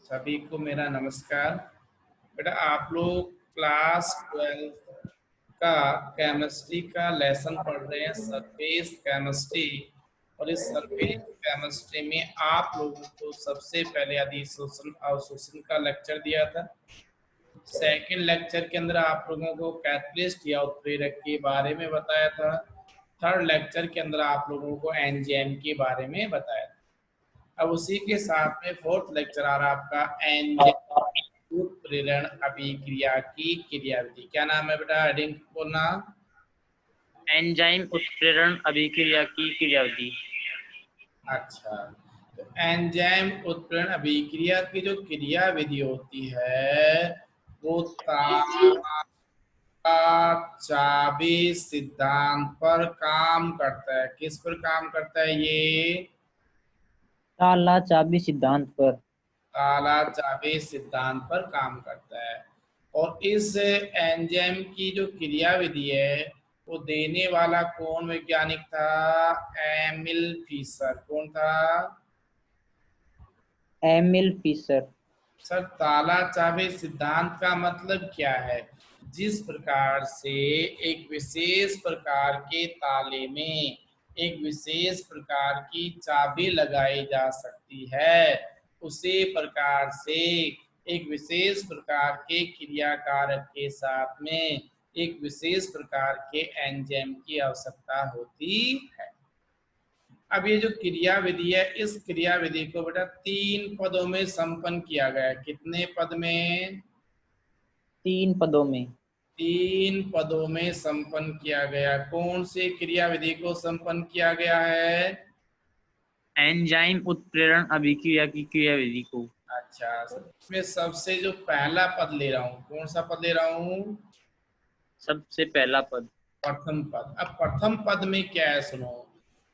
सभी को मेरा नमस्कार। बेटा आप लोग क्लास 12 का केमिस्ट्री का लेसन पढ़ रहे हैं, सरफेस केमिस्ट्री। और इस सरफेस केमिस्ट्री में आप लोगों को सबसे पहले अधिशोषण अवशोषण का लेक्चर दिया था। सेकंड लेक्चर के अंदर आप लोगों को कैटलिस्ट या उत्प्रेरक के बारे में बताया था। थर्ड लेक्चर के अंदर आप लोगों को एंजाइम के बारे में बताया था। अब उसी के साथ में फोर्थ लेक्चर आ रहा है आपका एंजाइम उत्प्रेरण अभिक्रिया की क्रियाविधि। क्या नाम है बेटा? हेडिंग बोलना। एंजाइम उत्प्रेरण अभिक्रिया की क्रियाविधि। अच्छा, तो एंजाइम उत्प्रेरण अभिक्रिया की जो क्रियाविधि होती है वो चाबी सिद्धांत पर काम करता है। किस पर काम करता है ये? ताला चाबी सिद्धांत पर। ताला चाबी सिद्धांत पर काम करता है। और इस एंजाइम की जो क्रियाविधि है वो देने वाला कौन वैज्ञानिक था? Emil Fischer. कौन था? Emil Fisher. सर, ताला चाबी सिद्धांत का मतलब क्या है? जिस प्रकार से एक विशेष प्रकार के ताले में एक विशेष प्रकार की चाबी लगाई जा सकती है, उसी प्रकार से एक विशेष प्रकार के क्रियाकारक के साथ में एक विशेष प्रकार के एंजाइम की आवश्यकता होती है। अब ये जो क्रियाविधि है, इस क्रियाविधि को बेटा 3 पदों में संपन्न किया गया है। कितने पद में? 3 पदों में। 3 पदों में संपन्न किया गया। कौन सी क्रियाविधि को संपन्न किया गया है? एंजाइम उत्प्रेरण अभिक्रिया की क्रियाविधि को। अच्छा, इसमें सबसे जो पहला पद ले रहा हूँ, कौन सा पद ले रहा हूँ? सबसे पहला पद। प्रथम पद। अब प्रथम पद में क्या है सुनो।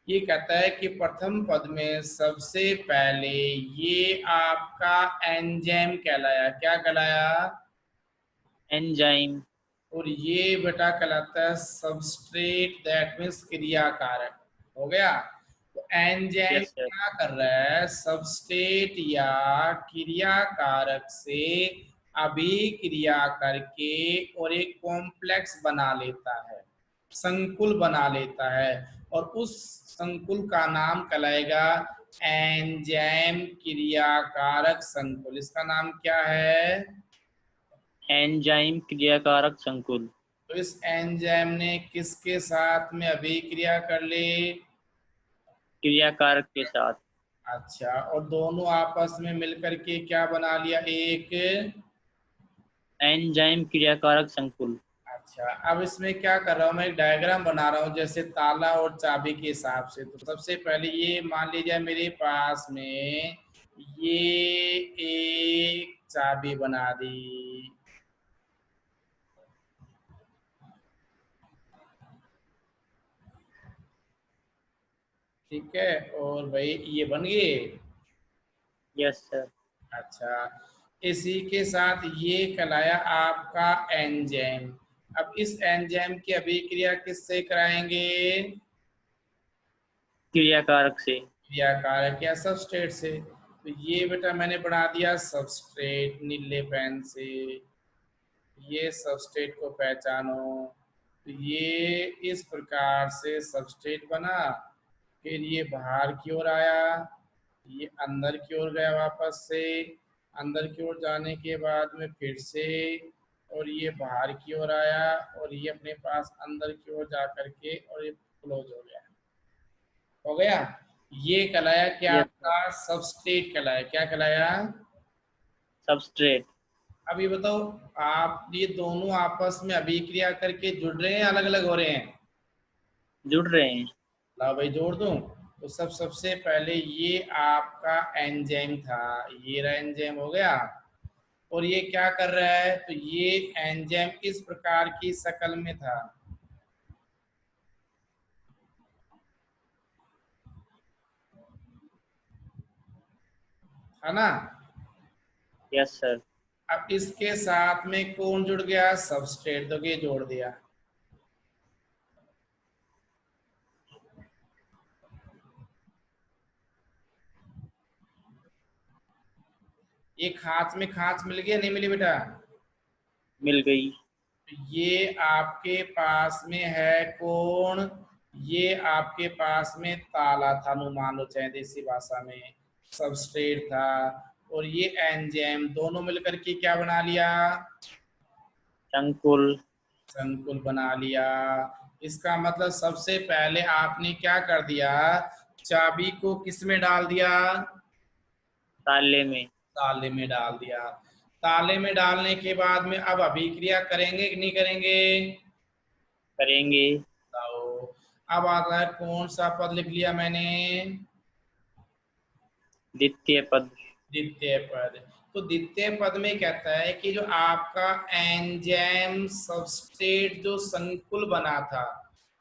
ये कहता है कि प्रथम पद में सबसे पहले ये आपका एंजाइम कहलाया। क्या कहलाया? एंजाइम। और ये बेटा कहलाता है सबस्ट्रेट, दैट मीन्स क्रियाकारक। हो गया। तो एंजाइम यस सर। क्या कर रहा है? सबस्ट्रेट या क्रियाकारक से अभिक्रिया करके और एक कॉम्प्लेक्स बना लेता है, संकुल बना लेता है। और उस संकुल का नाम कहलाएगा एंजाइम क्रियाकारक संकुल। इसका नाम क्या है? एंजाइम क्रियाकारक संकुल। तो इस एंजाइम ने किसके साथ में अभिक्रिया कर ली? क्रियाकारक के साथ। अच्छा, और दोनों आपस में मिलकर के क्या बना लिया? एक। एंजाइम क्रियाकारक संकुल। अच्छा, अब इसमें क्या कर रहा हूँ मैं? एक डायग्राम बना रहा हूँ जैसे ताला और चाबी के हिसाब से। तो सबसे पहले ये मान लीजिए मेरे पास में ये एक चाबी बना दी। ठीक है, और भाई ये बन गए। Yes sir. अच्छा, इसी के साथ ये कहलाया आपका एंजाइम। अब इस एंजाइम की अभिक्रिया किससे कराएंगे? क्रियाकारक से। क्रियाकारक या सबस्ट्रेट से। तो ये बेटा मैंने बना दिया सबस्ट्रेट नीले पेन से। ये सबस्ट्रेट को पहचानो। तो ये इस प्रकार से सबस्ट्रेट बना। फिर ये बाहर की ओर आया, ये अंदर की ओर गया वापस से। अंदर की ओर जाने के बाद में फिर से, और ये बाहर की ओर आया, और ये अपने पास अंदर की ओर जा करके और ये क्लोज हो गया। हो गया। ये कहलाया क्या? Yes sir. आपका सबस्ट्रेट कहलाया। क्या कहलाया? सबस्ट्रेट। अब ये बताओ, आप ये दोनों आपस में अभिक्रिया करके जुड़ रहे हैं, अलग अलग हो रहे हैं? जुड़ रहे हैं। ला भाई जोड़ दूं। तो सबसे पहले ये आपका एंजाइम था, ये रहा एंजाइम। हो गया। और ये क्या कर रहा है? तो ये एंजाइम इस प्रकार की शक्ल में था, है ना? Yes sir. अब इसके साथ में कौन जुड़ गया? सबस्ट्रेट। तो ये जोड़ दिया। ये खांच में खांच मिल गया, नहीं मिली बेटा? मिल गई। ये आपके पास में है कौन? ये आपके पास में ताला था, नु मान लो चाहे देसी भाषा में सबस्ट्रेट था, और ये एंजाइम दोनों मिलकर के क्या बना लिया? संकुल। संकुल बना लिया। इसका मतलब सबसे पहले आपने क्या कर दिया? चाबी को किस में डाल दिया? ताले में। ताले में डाल दिया। ताले में डालने के बाद में अब अभिक्रिया करेंगे कि नहीं करेंगे? करेंगे। बताओ। अब आता है कौन सा पद लिख लिया मैंने? द्वितीय पद। द्वितीय पद। तो द्वितीय पद में कहता है कि जो आपका एंजाइम सबस्ट्रेट जो संकुल बना था,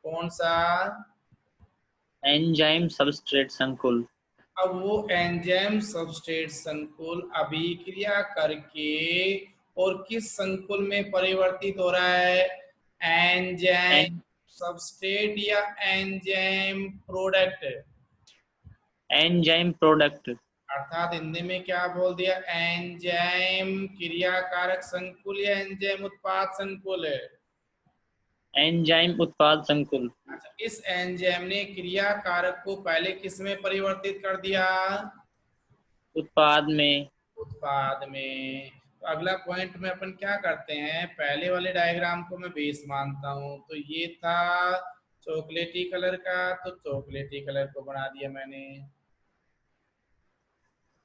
कौन सा? एंजाइम सबस्ट्रेट संकुल। अब वो एंजाइम सबस्ट्रेट संकुल अभिक्रिया करके और किस संकुल में परिवर्तित हो रहा है? एंजाइम एं, सबस्ट्रेट या एंजाइम प्रोडक्ट? Enzyme product. अर्थात हिंदी में क्या बोल दिया? एंजाइम क्रियाकारक संकुल या एंजाइम उत्पाद संकुल है? एंजाइम उत्पाद संकुल। अच्छा, इस एंजाइम ने क्रियाकारक को पहले किस में परिवर्तित कर दिया? उत्पाद में। उत्पाद में। तो अगला पॉइंट में अपन क्या करते हैं, पहले वाले डायग्राम को मैं बेस मानता हूं। तो ये था चॉकलेटी कलर का, तो चॉकलेटी कलर को बना दिया मैंने।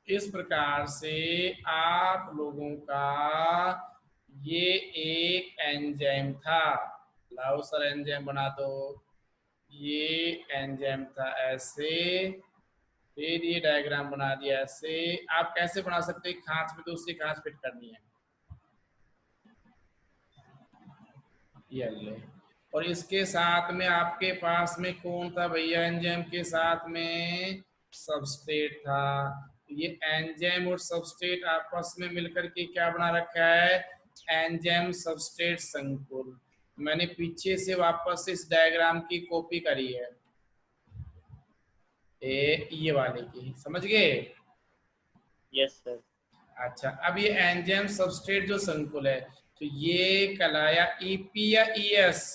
इस प्रकार से आप लोगों का ये एक एंजाइम था। लाओ सर एंजाइम बना दो। ये एंजाइम था ऐसे, फिर ये डायग्राम बना दिया ऐसे। आप कैसे बना सकते हैं? खांच में दूसरी खांच फिट करनी है, ये ले। और इसके साथ में आपके पास में कौन था भैया? एंजाइम के साथ में सबस्ट्रेट था। ये एंजाइम और सबस्ट्रेट आपस में मिलकर के क्या बना रखा है? एंजाइम सबस्ट्रेट संकुल। मैंने पीछे से वापस इस डायग्राम की कॉपी करी है, ये वाले की, समझ गए? Yes sir. अच्छा, अब ये एंजाइम सबस्ट्रेट जो संकुल है, तो ये कहलाया ईपी या ईएस?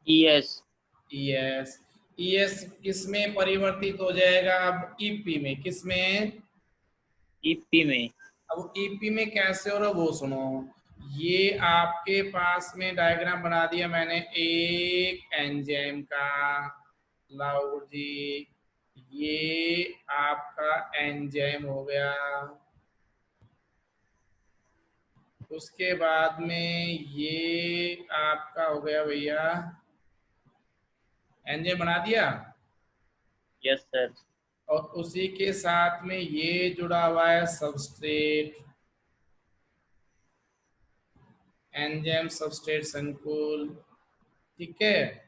ईएस। ईएस। ईएस किस में परिवर्तित हो जाएगा? अब ईपी में। किस में? ईपी में। अब ईपी में कैसे हो रहा वो सुनो। ये आपके पास में डायग्राम बना दिया मैंने एक एंजाइम का, लाओ जी। ये आपका एंजाइम हो गया। उसके बाद में ये आपका हो गया भैया, एंजाइम बना दिया। Yes sir. और उसी के साथ में ये जुड़ा हुआ है सबस्ट्रेट, एंजाइम सबस्ट्रेट संकुल। ठीक है,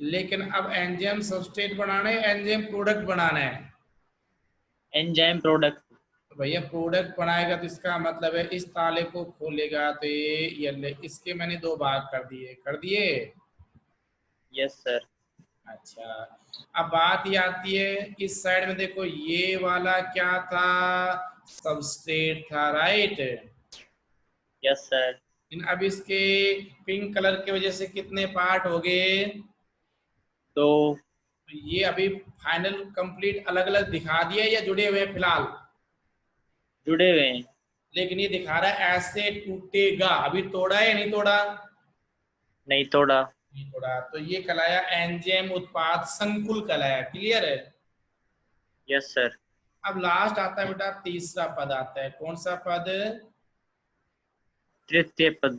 लेकिन अब एंजाइम सबस्ट्रेट बनाना है, एंजाइम प्रोडक्ट बनाना है? Enzyme product. तो भैया प्रोडक्ट बनाएगा तो इसका मतलब है इस ताले को खोलेगा तो ये ले, इसके मैंने दो भाग कर दिए, कर दिए। Yes sir. अच्छा, अब बात ये आती है इस साइड में, देखो ये वाला क्या था? सबस्ट्रेट था, राइट? Yes sir. अब इसके पिंक कलर की वजह से कितने पार्ट हो गए? तो तो ये अभी फाइनल कंप्लीट अलग अलग दिखा दिया या जुड़े हुए हैं फिलहाल? जुड़े हुए हैं। लेकिन ये दिखा रहा है ऐसे टूटेगा, अभी तोड़ा है या नहीं तोड़ा? नहीं तोड़ा। नहीं तोड़ा। तो ये कहलाया एंजाइम उत्पाद संकुल कहलाया। क्लियर है? Yes sir. अब लास्ट आता है बेटा तीसरा पद आता है, कौन सा पद? तृतीय पद।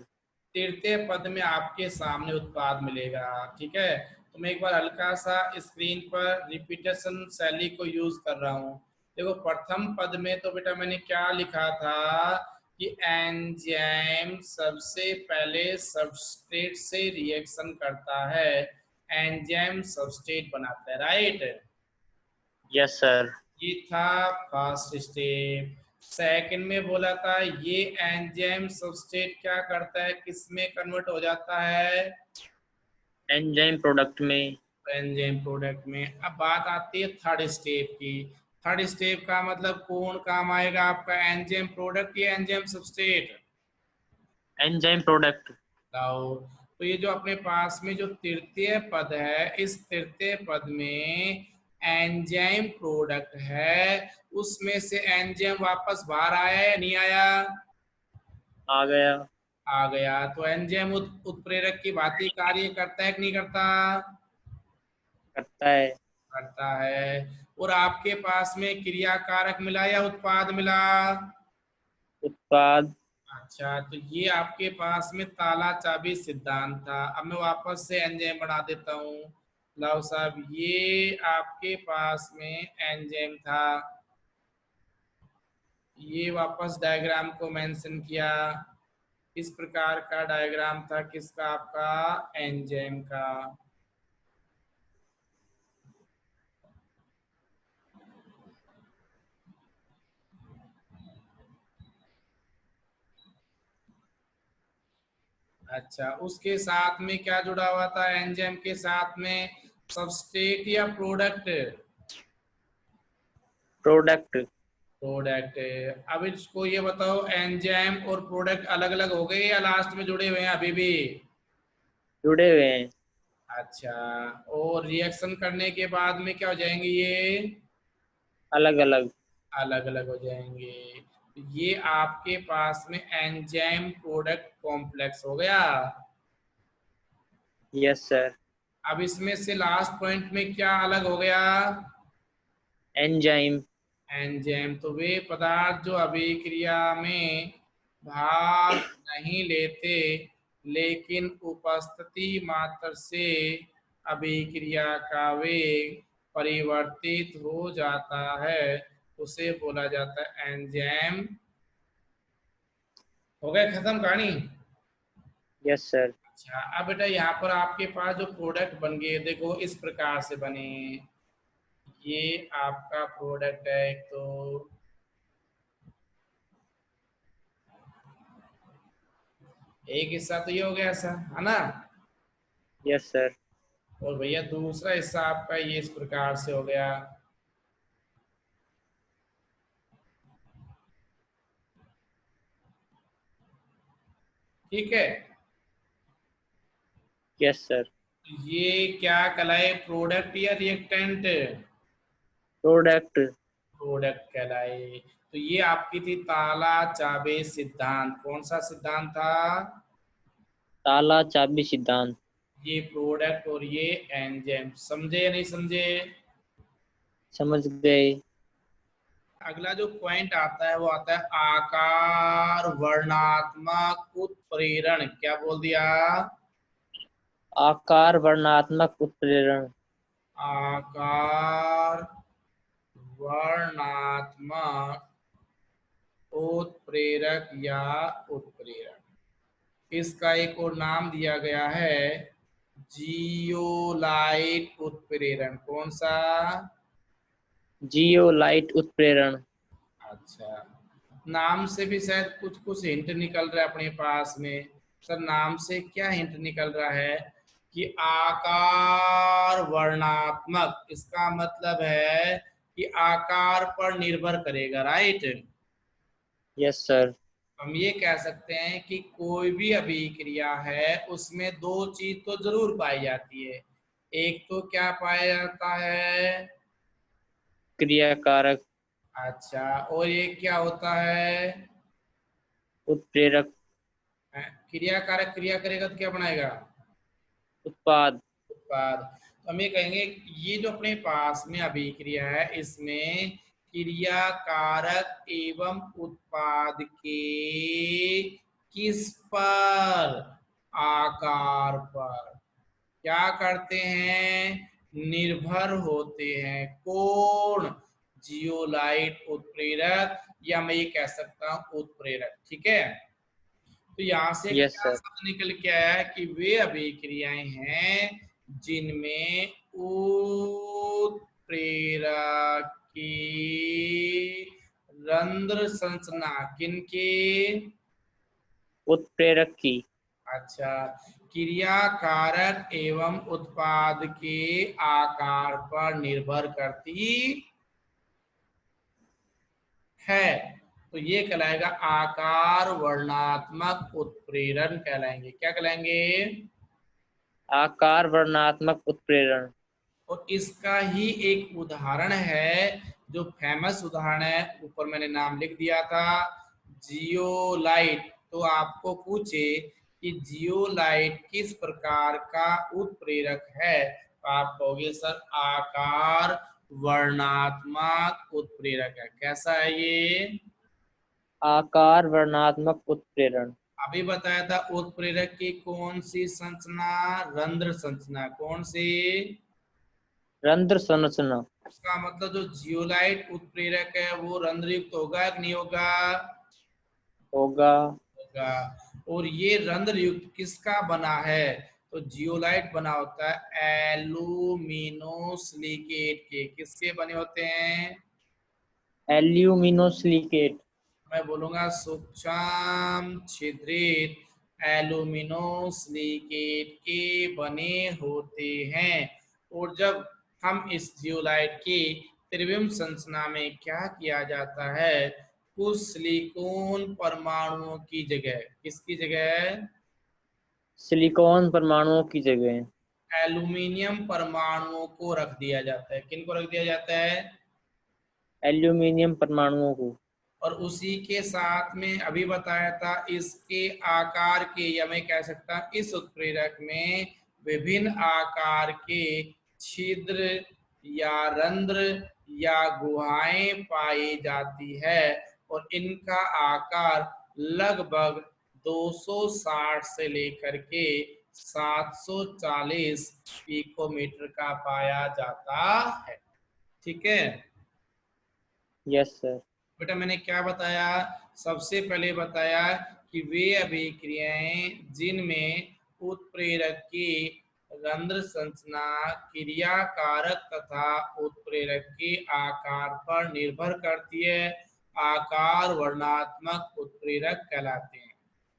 तृतीय पद में आपके सामने उत्पाद मिलेगा। ठीक है, तो मैं एक बार हल्का सा स्क्रीन पर रिपीटेशन शैली को यूज कर रहा हूँ। देखो प्रथम पद में तो बेटा मैंने क्या लिखा था कि एंजाइम सबसे पहले सबस्ट्रेट से रिएक्शन करता है, एंजाइम सबस्ट्रेट बनाता है, राइट? Yes sir. ये था फर्स्ट स्टेप। सेकंड में बोला था ये एंजाइम सबस्ट्रेट क्या करता है, किस में कन्वर्ट हो जाता है? एंजाइम प्रोडक्ट में। एंजाइम प्रोडक्ट में। अब बात आती है थर्ड स्टेप की। थर्ड स्टेप का मतलब कौन काम आएगा आपका, एंजाइम प्रोडक्ट या एंजाइम सबस्ट्रेट? Enzyme product. लाओ। तो ये जो अपने पास में जो तृतीय पद है, इस तृतीय पद में एंजाइम प्रोडक्ट है, उसमें से एंजाइम वापस बाहर आया या नहीं आया? आ गया। आ गया। तो एंजाइम उत्प्रेरक की भांति कार्य करता है कि नहीं करता? करता है। करता है। और आपके पास में क्रिया कारक मिला या उत्पाद मिला? उत्पाद। अच्छा, तो ये आपके पास में ताला चाबी सिद्धांत था। अब मैं वापस से एंजाइम बना देता हूँ। लाओ साहब, ये आपके पास में एंजाइम था, ये वापस डायग्राम को मेंशन किया। इस प्रकार का डायग्राम था किसका, आपका एंजाइम का। अच्छा, उसके साथ में क्या जुड़ा हुआ था एंजाइम के साथ में, सबस्ट्रेट या प्रोडक्ट? प्रोडक्ट। प्रोडक्ट। अब इसको ये बताओ, एंजाइम और प्रोडक्ट अलग अलग हो गए या लास्ट में जुड़े हुए हैं अभी भी? जुड़े हुए हैं। अच्छा, और रिएक्शन करने के बाद में क्या हो जाएंगे ये? अलग अलग। अलग अलग हो जाएंगे। ये आपके पास में एंजाइम प्रोडक्ट कॉम्प्लेक्स हो गया। Yes sir. अब इसमें से लास्ट पॉइंट में क्या अलग हो गया? एंजाइम। एंजाइम। तो वे पदार्थ जो अभिक्रिया में भाग नहीं लेते, लेकिन उपस्थिति मात्र से अभिक्रिया का वेग परिवर्तित हो जाता है, उसे बोला जाता है एंजाइम। हो गया खत्म कहानी। Yes sir. अच्छा, अब बेटा यहाँ पर आपके पास जो प्रोडक्ट बन गए, देखो इस प्रकार से बने। ये आपका प्रोडक्ट है एक, तो एक हिस्सा तो ये हो गया ऐसा, है ना? Yes sir. और भैया दूसरा हिस्सा आपका ये इस प्रकार से हो गया। ठीक है। Yes sir. ये क्या कहलाए, प्रोडक्ट या रिएक्टेंट? प्रोडक्ट। प्रोडक्ट कहलाए। तो ये आपकी थी ताला चाबी सिद्धांत। कौन सा सिद्धांत था? ताला चाबी सिद्धांत। ये प्रोडक्ट और ये एंजाइम। समझे या नहीं समझे? समझ गए। अगला जो पॉइंट आता है वो आता है आकार वर्णात्मक उत्प्रेरण। क्या बोल दिया? आकार वर्णात्मक उत्प्रेरण। आकार वर्णात्मक उत्प्रेरक या उत्प्रेरण। इसका एक और नाम दिया गया है जियोलाइट उत्प्रेरण। कौन सा? जियोलाइट उत्प्रेरण। अच्छा, नाम से भी शायद कुछ कुछ हिंट निकल रहा है अपने पास में। सर नाम से क्या हिंट निकल रहा है कि आकार वर्णात्मक, इसका मतलब है कि आकार पर निर्भर करेगा, राइट? Yes sir. हम ये कह सकते हैं कि कोई भी अभिक्रिया है उसमें दो चीज तो जरूर पाई जाती है। एक तो क्या पाया जाता है? क्रिया कारक। अच्छा, और ये क्या होता है? उत्प्रेरक। क्रिया कारक क्रिया करेगा तो क्या बनाएगा? उत्पाद। उत्पाद। तो हम ये कहेंगे ये जो अपने पास में अभिक्रिया है, इसमें क्रिया कारक एवं उत्पाद के किस पर, आकार पर क्या करते हैं, निर्भर होते हैं। कौन? जियोलाइट उत्प्रेरक, या मैं ये कह सकता हूं उत्प्रेरक। ठीक है। तो यहाँ से यस क्या सर। शब्द निकल के आया है कि वे अभिक्रियाएं हैं जिनमें उत्प्रेरक की रंध्र संरचना, किनकी? उत्प्रेरक की। अच्छा, क्रिया कारक एवं उत्पाद के आकार पर निर्भर करती है। तो ये कहलाएगा आकार वर्णात्मक उत्प्रेरण कहलाएंगे। क्या कहलाएंगे? आकार वर्णात्मक उत्प्रेरण। और इसका ही एक उदाहरण है, जो फेमस उदाहरण है, ऊपर मैंने नाम लिख दिया था, जियोलाइट। तो आपको पूछे कि जियोलाइट किस प्रकार का उत्प्रेरक है, तो आप कहोगे सर आकार वर्णात्मक उत्प्रेरक है। कैसा है ये? आकार वर्णात्मक उत्प्रेरण। अभी बताया था उत्प्रेरक की कौन सी संरचना? रंध्र संरचना। कौन सी? रंध्र संरचना। इसका मतलब जो जियोलाइट उत्प्रेरक है वो रंध्रयुक्त होगा कि नहीं होगा? होगा। होगा। और ये रंध्रयुक्त किसका बना है? तो जियोलाइट बना होता है एल्यूमिनो सिलिकेट के। किसके बने होते हैं? Alumino silicate. मैं बोलूंगा सूक्ष्म छिद्रित एल्यूमिनो सिलिकेट के बने होते हैं। और जब हम इस जियोलाइट की त्रिविम संरचना में क्या किया जाता है, कुछ सिलिकॉन परमाणुओं की जगह, किसकी जगह? सिलिकॉन परमाणुओं की जगह एल्यूमिनियम परमाणुओं को रख दिया जाता है। किनको रख दिया जाता है? एल्यूमिनियम परमाणुओं को। और उसी के साथ में अभी बताया था इसके आकार के, या मैं कह सकता इस उत्प्रेरक में विभिन्न आकार के छिद्र या रंध्र या गुहाएं पाई जाती है। और इनका आकार लगभग 260 से लेकर के 740 पिकोमीटर का पाया जाता है। ठीक है यस सर। बेटा, मैंने क्या बताया? सबसे पहले बताया कि वे अभिक्रियाएं जिनमें उत्प्रेरक की रंध्र संरचना क्रिया कारक तथा उत्प्रेरक के आकार पर निर्भर करती है, आकार वर्णात्मक उत्प्रेरक कहलाते हैं।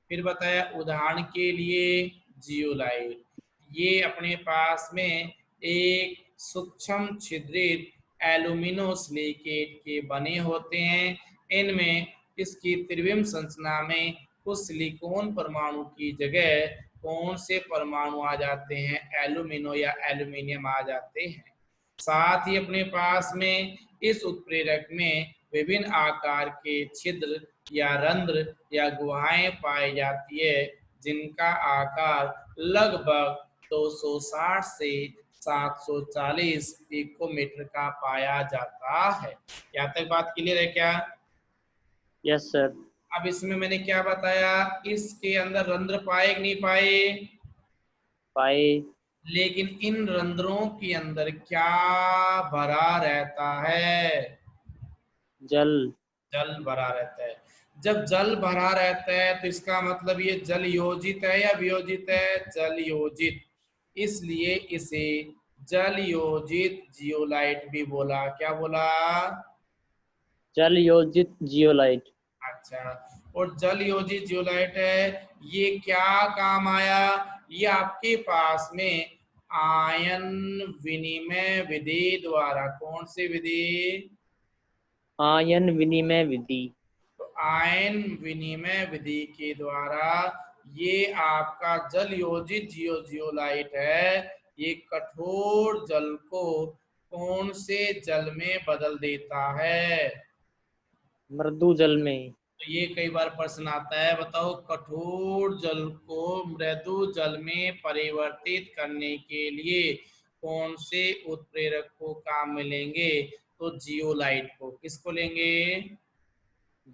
फिर बताया उदाहरण के लिए जियोलाइट, ये अपने पास में एक सूक्ष्म छिद्रित एल्यूमिनो सिलिकेट के बने होते हैं। इनमें इसकी त्रिविम संरचना में कुछ सिलिकॉन परमाणु की जगह कौन से परमाणु आ जाते हैं? एल्यूमिनो या एल्यूमिनियम आ जाते हैं। साथ ही अपने पास में इस उत्प्रेरक में विभिन्न आकार के छिद्र या रंध्र या गुहाएं पाई जाती है, जिनका आकार लगभग 260 से 740 पिकोमीटर का पाया जाता है। यहाँ तक बात क्लियर है क्या? Yes sir. अब इसमें मैंने क्या बताया, इसके अंदर रंध्र पाए कि नहीं पाए? पाए। लेकिन इन रंध्रों के अंदर क्या भरा रहता है? जल। जल भरा रहता है। जब जल भरा रहता है तो इसका मतलब ये जल योजित है या वियोजित है? जल योजित। इसलिए इसे जल योजित जियोलाइट भी बोला। क्या बोला? जल योजित जियोलाइट। अच्छा। और जल योजित जियोलाइट है, ये क्या काम आया? ये आपके पास में आयन विनिमय विधि द्वारा, कौन सी विधि? आयन विनिमय विधि। तो आयन विनिमय विधि के द्वारा ये आपका जल योजित जियोलाइट है, ये कठोर जल को कौन से जल में बदल देता है? मृदु जल में। तो ये कई बार प्रश्न आता है, बताओ कठोर जल को मृदु जल में परिवर्तित करने के लिए कौन से उत्प्रेरक को काम में लेंगे? तो जियोलाइट को। किसको लेंगे?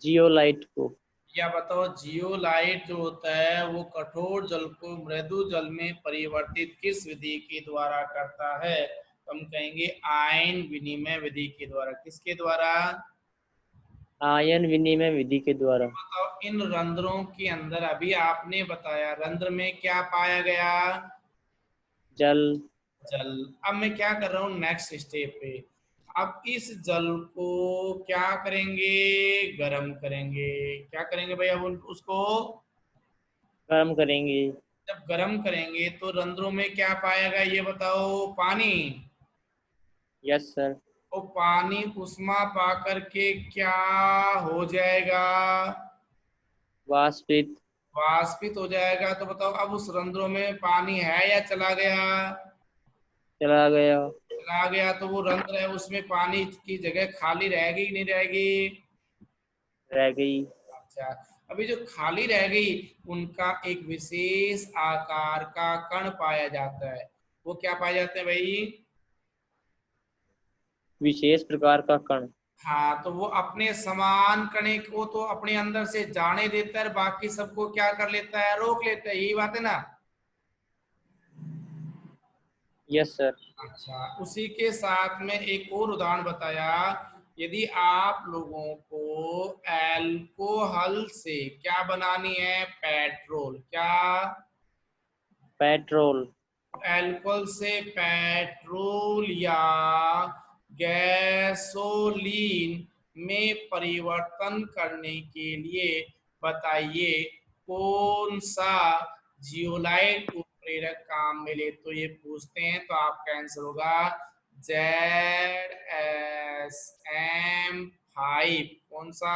जियोलाइट को। या बताओ जियोलाइट जो होता है वो कठोर जल को मृदु जल में परिवर्तित किस विधि के द्वारा करता है? तो हम कहेंगे आयन विनिमय विधि के द्वारा। किसके द्वारा? आयन विनिमय विधि के द्वारा। बताओ इन रंध्रों के अंदर, अभी आपने बताया रंध्र में क्या पाया गया? जल। जल। अब मैं क्या कर रहा हूँ नेक्स्ट स्टेप पे, अब इस जल को क्या करेंगे? गर्म करेंगे। क्या करेंगे भाई? अब उसको गर्म करेंगे। जब गर्म करेंगे तो रंध्रों में क्या पाएगा ये बताओ? पानी। Yes sir. तो पानी उष्मा पा करके क्या हो जाएगा? वाष्पित। वाष्पित हो जाएगा। तो बताओ अब उस रंध्रों में पानी है या चला गया? चला गया। चला गया। तो वो रंध्र है उसमें पानी की जगह खाली रहेगी कि नहीं रहेगी? रह गई। अच्छा, अभी जो खाली रह गई उनका एक विशेष आकार का कण पाया जाता है। वो क्या पाए जाते हैं भाई? विशेष प्रकार का कण। हाँ, तो वो अपने समान कणे को तो अपने अंदर से जाने देता है, बाकी सबको क्या कर लेता है? रोक लेता है। यही बात है ना? Yes sir. अच्छा, उसी के साथ में एक और उदाहरण बताया। यदि आप लोगों को अल्कोहल से क्या बनानी है? पेट्रोल। क्या? पेट्रोल। अल्कोहल से पेट्रोल या गैसोलीन में परिवर्तन करने के लिए बताइए कौन सा जियोलाइट उत्प्रेरक काम में ले? तो ये पूछते हैं तो आपका आंसर होगा ZSM5। कौन सा?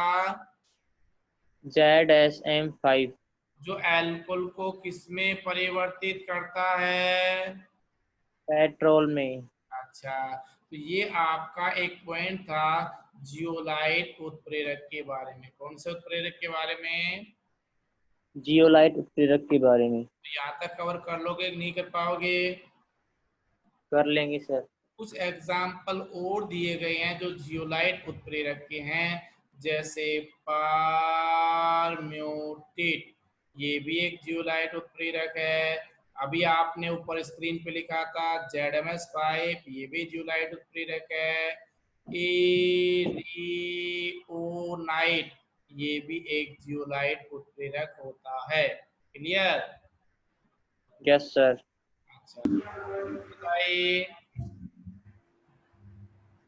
ZSM5। जो अल्कोहल को किसमें परिवर्तित करता है? पेट्रोल में। अच्छा, तो ये आपका एक पॉइंट था जियोलाइट उत्प्रेरक के बारे में। कौन से उत्प्रेरक के बारे में? जियोलाइट उत्प्रेरक के बारे में। तो यहाँ तक कवर कर लोगे कि नहीं कर पाओगे? कर लेंगे सर। कुछ एग्जाम्पल और दिए गए हैं जो जियोलाइट उत्प्रेरक के हैं, जैसे पारम्यूटेट, ये भी एक जियोलाइट उत्प्रेरक है। अभी आपने ऊपर स्क्रीन पे लिखा था ZMS5, ये भी जियोलाइट उत्प्रेरक है। एरियोनाइट, ये भी एक जियोलाइट उत्प्रेरक होता है। क्लियर? Yes sir. अच्छा, बताइए।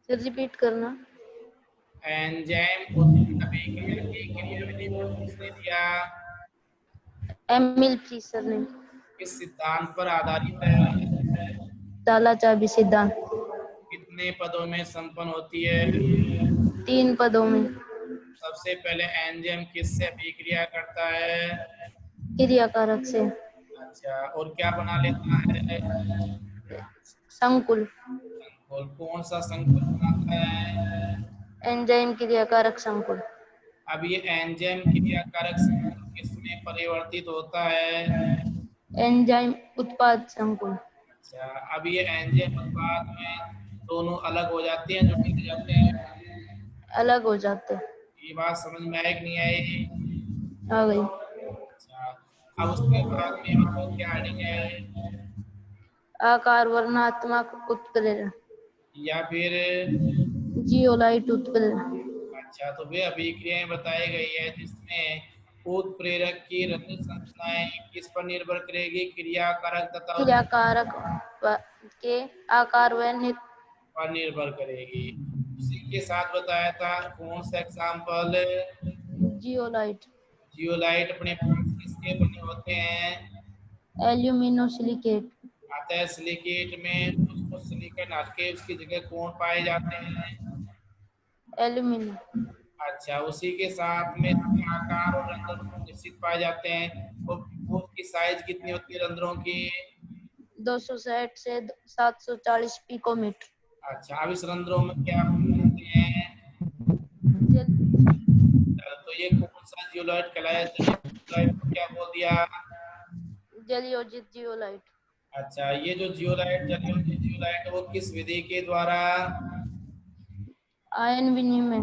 सर रिपीट करना। एंजाइम अभिक्रिया की क्रियाविधि को किसने दिया? एमिल फ्री सर ने। किस सिद्धांत पर आधारित है? ताला चाबी सिद्धांत। कितने पदों में संपन्न होती है? 3 पदों में। सबसे पहले एंजाइम किससे अभिक्रिया करता है? क्रियाकारक से। अच्छा, और क्या बना लेता है? संकुल। संकुल। कौन सा संकुल बनाता है? एंजाइम क्रियाकारक संकुल। अब ये एंजाइम क्रियाकारक संकुल किसमें परिवर्तित होता है? एंजाइम उत्पाद संकुल। अच्छा, अब ये एंजाइम उत्पाद में दोनों अलग हो जाते हैं, जुड़ जाते हैं? अलग हो जाते। ये बात समझ में आई कि नहीं आई? आ गई। अच्छा, अब उसके बाद में बताओ क्या हेडिंग है? आकार वर्णात्मक उत्प्रेरण। या फिर? जियोलाइट उत्प्रेरण। अच्छा, तो वे अभिक्रियाएं बताई गई है जिसमें उत्प्रेरक की रंध्र संरचनाएं किस पर निर्भर करेगी? क्रियाकारक तथा क्रियाकारक के आकार व पर निर्भर करेगी। उसी के साथ बताया था कौन सा एग्जाम्पल? जियोलाइट। जियोलाइट अपने पास किसके बने होते हैं? एल्यूमिनोसिलिकेट। अतः सिलिकेट में कुछ सिलिकॉन हटके उसकी जगह कौन पाए जाते हैं? एल्यूमिनियम। अच्छा, उसी के साथ में आकार और रंध्र निश्चित पाए जाते हैं। वो उसकी साइज कितनी होती है रंध्रों की? 260 से 740 पिकोमीटर। अच्छा, अब इस रंध्रों में क्या पाए जाते हैं? तो ये कौन सा जियोलाइट कहलाया? जियोलाइट को क्या बोल दिया? जलयोजित जियोलाइट। अच्छा, ये जो जियोलाइट जलयोजित जियोलाइट वो किस विधि के द्वारा? आयन विनिमय।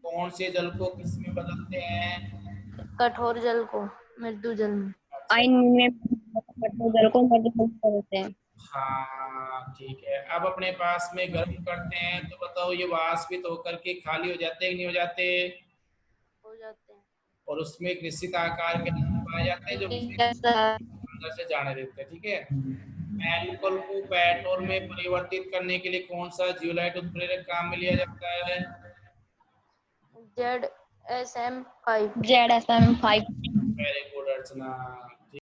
कौन से जल को किस में बदलते हैं? कठोर जल को मृदु जल में। अच्छा, आयन में कठोर जल को मध्यम करते हैं। हाँ ठीक है। अब अपने पास में गर्म करते हैं तो बताओ ये वाष्पित होकर के खाली हो जाते हैं कि नहीं हो जाते? हो जाते हैं। और उसमें एक निश्चित आकार के रंध्र पाए जाते हैं जो Yes, sir. अंदर से जाने देते हैं। ठीक है। अल्कोहल को पेट्रोल में परिवर्तित करने के लिए कौन सा जियोलाइट उत्प्रेरक काम में लिया जाता है? ZSM5। ZSM5। वेरी गुड अर्चना।